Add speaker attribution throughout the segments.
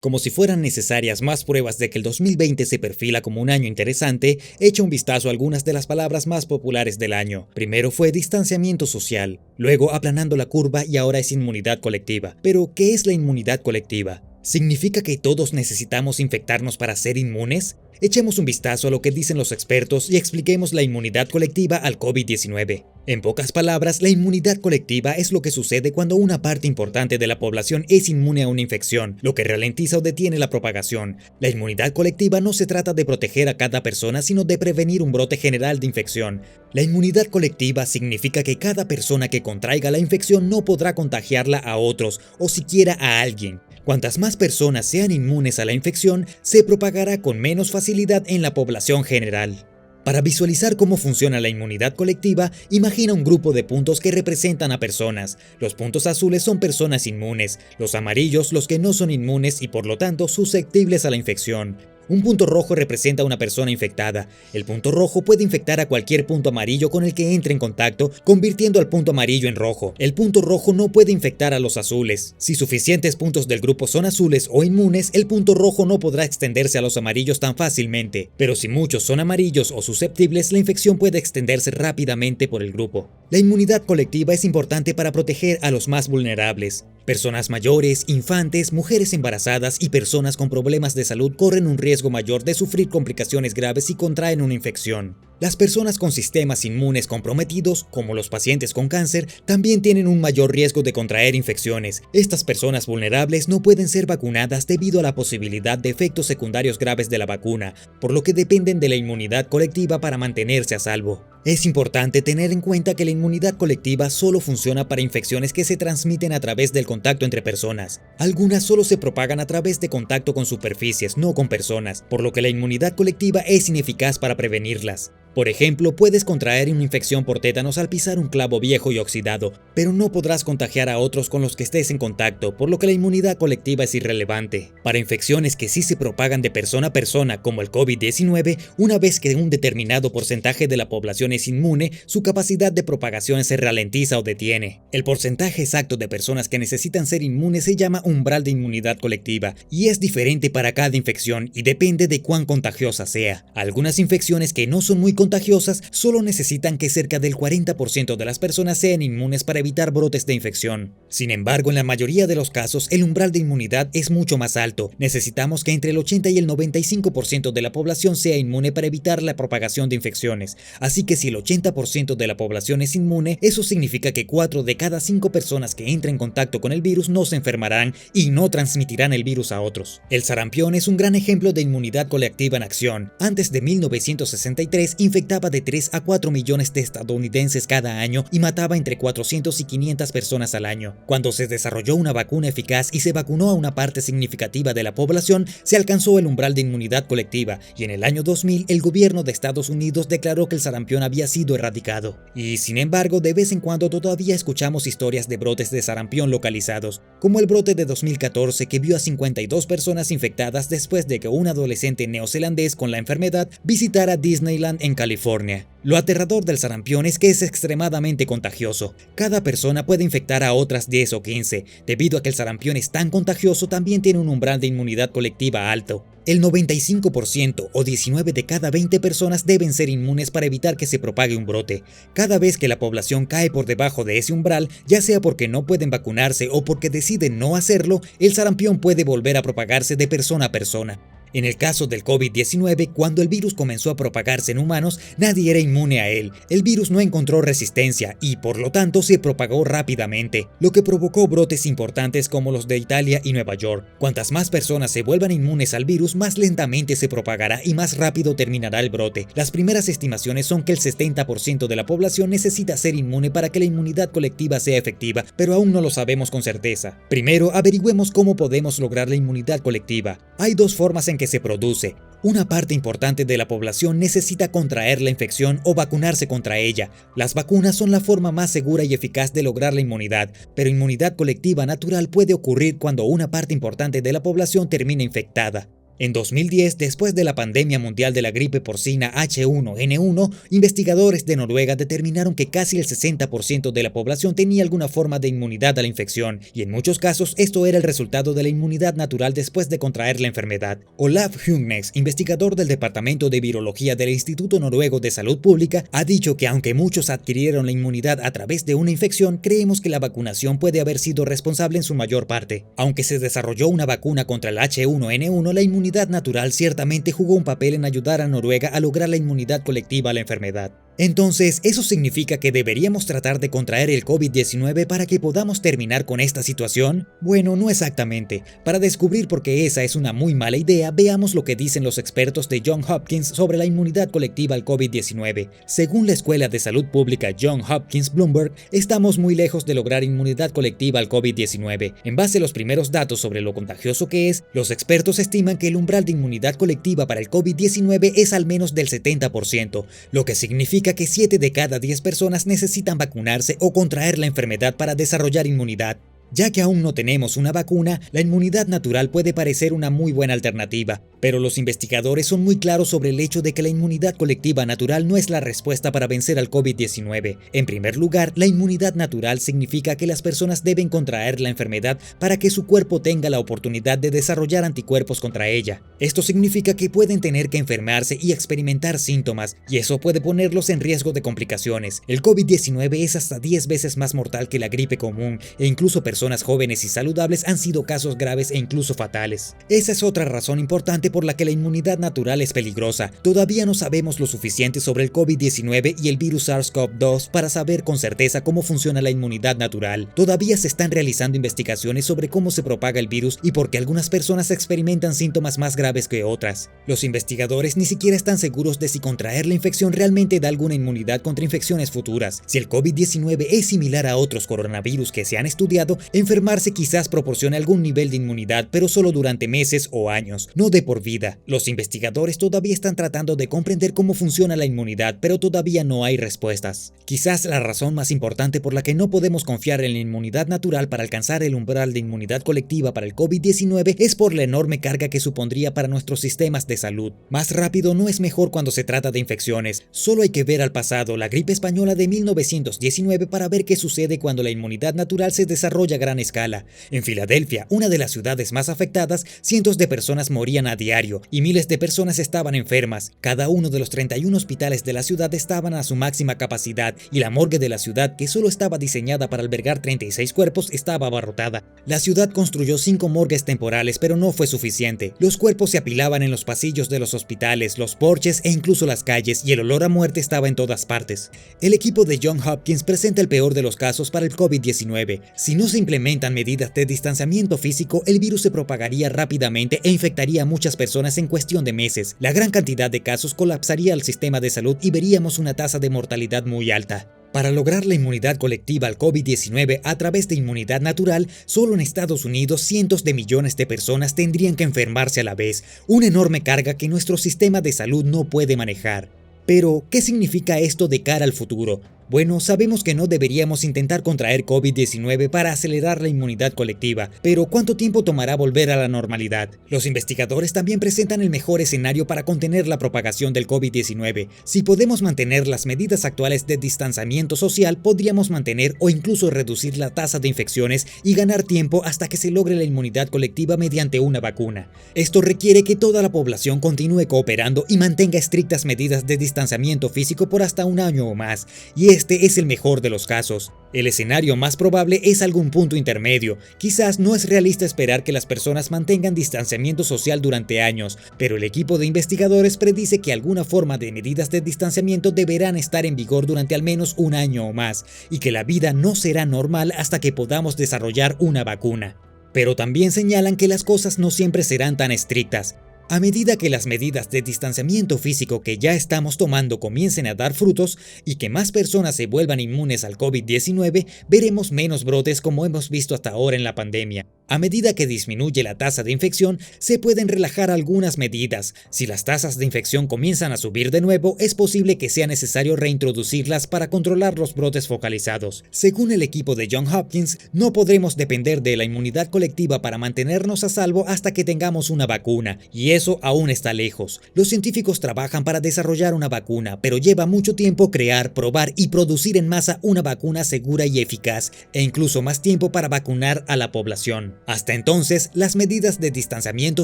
Speaker 1: Como si fueran necesarias más pruebas de que el 2020 se perfila como un año interesante, echa un vistazo a algunas de las palabras más populares del año. Primero fue distanciamiento social, luego aplanando la curva y ahora es inmunidad colectiva. Pero, ¿qué es la inmunidad colectiva? ¿Significa que todos necesitamos infectarnos para ser inmunes? Echemos un vistazo a lo que dicen los expertos y expliquemos la inmunidad colectiva al COVID-19. En pocas palabras, la inmunidad colectiva es lo que sucede cuando una parte importante de la población es inmune a una infección, lo que ralentiza o detiene la propagación. La inmunidad colectiva no se trata de proteger a cada persona, sino de prevenir un brote general de infección. La inmunidad colectiva significa que cada persona que contraiga la infección no podrá contagiarla a otros o siquiera a alguien. Cuantas más personas sean inmunes a la infección, se propagará con menos facilidad en la población general. Para visualizar cómo funciona la inmunidad colectiva, imagina un grupo de puntos que representan a personas. Los puntos azules son personas inmunes, los amarillos los que no son inmunes y por lo tanto susceptibles a la infección. Un punto rojo representa a una persona infectada. El punto rojo puede infectar a cualquier punto amarillo con el que entre en contacto, convirtiendo al punto amarillo en rojo. El punto rojo no puede infectar a los azules. Si suficientes puntos del grupo son azules o inmunes, el punto rojo no podrá extenderse a los amarillos tan fácilmente. Pero si muchos son amarillos o susceptibles, la infección puede extenderse rápidamente por el grupo. La inmunidad colectiva es importante para proteger a los más vulnerables. Personas mayores, infantes, mujeres embarazadas y personas con problemas de salud corren un riesgo mayor de sufrir complicaciones graves si contraen una infección. Las personas con sistemas inmunes comprometidos, como los pacientes con cáncer, también tienen un mayor riesgo de contraer infecciones. Estas personas vulnerables no pueden ser vacunadas debido a la posibilidad de efectos secundarios graves de la vacuna, por lo que dependen de la inmunidad colectiva para mantenerse a salvo. Es importante tener en cuenta que la inmunidad colectiva solo funciona para infecciones que se transmiten a través del contacto entre personas. Algunas solo se propagan a través de contacto con superficies, no con personas, por lo que la inmunidad colectiva es ineficaz para prevenirlas. Por ejemplo, puedes contraer una infección por tétanos al pisar un clavo viejo y oxidado, pero no podrás contagiar a otros con los que estés en contacto, por lo que la inmunidad colectiva es irrelevante. Para infecciones que sí se propagan de persona a persona, como el COVID-19, una vez que un determinado porcentaje de la población es inmune, su capacidad de propagación se ralentiza o detiene. El porcentaje exacto de personas que necesitan ser inmunes se llama umbral de inmunidad colectiva, y es diferente para cada infección y depende de cuán contagiosa sea. Algunas infecciones que no son muy contagiosas solo necesitan que cerca del 40% de las personas sean inmunes para evitar brotes de infección. Sin embargo, en la mayoría de los casos, el umbral de inmunidad es mucho más alto. Necesitamos que entre el 80 y el 95% de la población sea inmune para evitar la propagación de infecciones. Así que si el 80% de la población es inmune, eso significa que 4 de cada 5 personas que entren en contacto con el virus no se enfermarán y no transmitirán el virus a otros. El sarampión es un gran ejemplo de inmunidad colectiva en acción. Antes de 1963, infectaba de 3 a 4 millones de estadounidenses cada año y mataba entre 400 y 500 personas al año. Cuando se desarrolló una vacuna eficaz y se vacunó a una parte significativa de la población, se alcanzó el umbral de inmunidad colectiva y en el año 2000 el gobierno de Estados Unidos declaró que el sarampión había sido erradicado. Y sin embargo, de vez en cuando todavía escuchamos historias de brotes de sarampión localizados, como el brote de 2014 que vio a 52 personas infectadas después de que un adolescente neozelandés con la enfermedad visitara Disneyland en California. Lo aterrador del sarampión es que es extremadamente contagioso. Cada persona puede infectar a otras 10 o 15. Debido a que el sarampión es tan contagioso, también tiene un umbral de inmunidad colectiva alto. El 95% o 19 de cada 20 personas deben ser inmunes para evitar que se propague un brote. Cada vez que la población cae por debajo de ese umbral, ya sea porque no pueden vacunarse o porque deciden no hacerlo, el sarampión puede volver a propagarse de persona a persona. En el caso del COVID-19, cuando el virus comenzó a propagarse en humanos, nadie era inmune a él. El virus no encontró resistencia y, por lo tanto, se propagó rápidamente, lo que provocó brotes importantes como los de Italia y Nueva York. Cuantas más personas se vuelvan inmunes al virus, más lentamente se propagará y más rápido terminará el brote. Las primeras estimaciones son que el 70% de la población necesita ser inmune para que la inmunidad colectiva sea efectiva, pero aún no lo sabemos con certeza. Primero, averigüemos cómo podemos lograr la inmunidad colectiva. Hay dos formas en que se produce. Una parte importante de la población necesita contraer la infección o vacunarse contra ella. Las vacunas son la forma más segura y eficaz de lograr la inmunidad, pero inmunidad colectiva natural puede ocurrir cuando una parte importante de la población termina infectada. En 2010, después de la pandemia mundial de la gripe porcina H1N1, investigadores de Noruega determinaron que casi el 60% de la población tenía alguna forma de inmunidad a la infección, y en muchos casos esto era el resultado de la inmunidad natural después de contraer la enfermedad. Olaf Hjugnes, investigador del Departamento de Virología del Instituto Noruego de Salud Pública, ha dicho que aunque muchos adquirieron la inmunidad a través de una infección, creemos que la vacunación puede haber sido responsable en su mayor parte. Aunque se desarrolló una vacuna contra el H1N1, la inmunidad natural ciertamente jugó un papel en ayudar a Noruega a lograr la inmunidad colectiva a la enfermedad. Entonces, ¿eso significa que deberíamos tratar de contraer el COVID-19 para que podamos terminar con esta situación? Bueno, no exactamente. Para descubrir por qué esa es una muy mala idea, veamos lo que dicen los expertos de Johns Hopkins sobre la inmunidad colectiva al COVID-19. Según la Escuela de Salud Pública Johns Hopkins Bloomberg, estamos muy lejos de lograr inmunidad colectiva al COVID-19. En base a los primeros datos sobre lo contagioso que es, los expertos estiman que el umbral de inmunidad colectiva para el COVID-19 es al menos del 70%, lo que significa que 7 de cada 10 personas necesitan vacunarse o contraer la enfermedad para desarrollar inmunidad. Ya que aún no tenemos una vacuna, la inmunidad natural puede parecer una muy buena alternativa, pero los investigadores son muy claros sobre el hecho de que la inmunidad colectiva natural no es la respuesta para vencer al COVID-19. En primer lugar, la inmunidad natural significa que las personas deben contraer la enfermedad para que su cuerpo tenga la oportunidad de desarrollar anticuerpos contra ella. Esto significa que pueden tener que enfermarse y experimentar síntomas, y eso puede ponerlos en riesgo de complicaciones. El COVID-19 es hasta 10 veces más mortal que la gripe común, e incluso personas jóvenes y saludables han sido casos graves e incluso fatales. Esa es otra razón importante por la que la inmunidad natural es peligrosa. Todavía no sabemos lo suficiente sobre el COVID-19 y el virus SARS-CoV-2 para saber con certeza cómo funciona la inmunidad natural. Todavía se están realizando investigaciones sobre cómo se propaga el virus y por qué algunas personas experimentan síntomas más graves que otras. Los investigadores ni siquiera están seguros de si contraer la infección realmente da alguna inmunidad contra infecciones futuras. Si el COVID-19 es similar a otros coronavirus que se han estudiado, enfermarse quizás proporcione algún nivel de inmunidad, pero solo durante meses o años, no de por vida. Los investigadores todavía están tratando de comprender cómo funciona la inmunidad, pero todavía no hay respuestas. Quizás la razón más importante por la que no podemos confiar en la inmunidad natural para alcanzar el umbral de inmunidad colectiva para el COVID-19 es por la enorme carga que supondría para nuestros sistemas de salud. Más rápido no es mejor cuando se trata de infecciones. Solo hay que ver al pasado, la gripe española de 1919, para ver qué sucede cuando la inmunidad natural se desarrolla a gran escala. En Filadelfia, una de las ciudades más afectadas, cientos de personas morían a diario y miles de personas estaban enfermas. Cada uno de los 31 hospitales de la ciudad estaban a su máxima capacidad y la morgue de la ciudad, que solo estaba diseñada para albergar 36 cuerpos, estaba abarrotada. La ciudad construyó 5 morgues temporales, pero no fue suficiente. Los cuerpos se apilaban en los pasillos de los hospitales, los porches e incluso las calles, y el olor a muerte estaba en todas partes. El equipo de Johns Hopkins presenta el peor de los casos para el COVID-19. Si no se implementan medidas de distanciamiento físico, el virus se propagaría rápidamente e infectaría a muchas personas en cuestión de meses. La gran cantidad de casos colapsaría el sistema de salud y veríamos una tasa de mortalidad muy alta. Para lograr la inmunidad colectiva al COVID-19 a través de inmunidad natural, solo en Estados Unidos cientos de millones de personas tendrían que enfermarse a la vez, una enorme carga que nuestro sistema de salud no puede manejar. Pero, ¿qué significa esto de cara al futuro? Bueno, sabemos que no deberíamos intentar contraer COVID-19 para acelerar la inmunidad colectiva, pero ¿cuánto tiempo tomará volver a la normalidad? Los investigadores también presentan el mejor escenario para contener la propagación del COVID-19. Si podemos mantener las medidas actuales de distanciamiento social, podríamos mantener o incluso reducir la tasa de infecciones y ganar tiempo hasta que se logre la inmunidad colectiva mediante una vacuna. Esto requiere que toda la población continúe cooperando y mantenga estrictas medidas de distanciamiento físico por hasta un año o más, y este es el mejor de los casos. El escenario más probable es algún punto intermedio. Quizás no es realista esperar que las personas mantengan distanciamiento social durante años, pero el equipo de investigadores predice que alguna forma de medidas de distanciamiento deberán estar en vigor durante al menos un año o más, y que la vida no será normal hasta que podamos desarrollar una vacuna. Pero también señalan que las cosas no siempre serán tan estrictas. A medida que las medidas de distanciamiento físico que ya estamos tomando comiencen a dar frutos y que más personas se vuelvan inmunes al COVID-19, veremos menos brotes como hemos visto hasta ahora en la pandemia. A medida que disminuye la tasa de infección, se pueden relajar algunas medidas. Si las tasas de infección comienzan a subir de nuevo, es posible que sea necesario reintroducirlas para controlar los brotes focalizados. Según el equipo de Johns Hopkins, no podremos depender de la inmunidad colectiva para mantenernos a salvo hasta que tengamos una vacuna, y eso aún está lejos. Los científicos trabajan para desarrollar una vacuna, pero lleva mucho tiempo crear, probar y producir en masa una vacuna segura y eficaz, e incluso más tiempo para vacunar a la población. Hasta entonces, las medidas de distanciamiento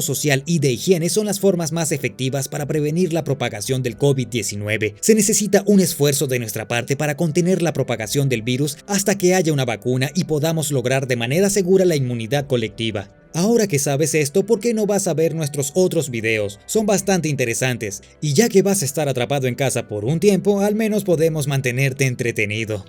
Speaker 1: social y de higiene son las formas más efectivas para prevenir la propagación del COVID-19. Se necesita un esfuerzo de nuestra parte para contener la propagación del virus hasta que haya una vacuna y podamos lograr de manera segura la inmunidad colectiva. Ahora que sabes esto, ¿por qué no vas a ver nuestros otros videos? Son bastante interesantes, y ya que vas a estar atrapado en casa por un tiempo, al menos podemos mantenerte entretenido.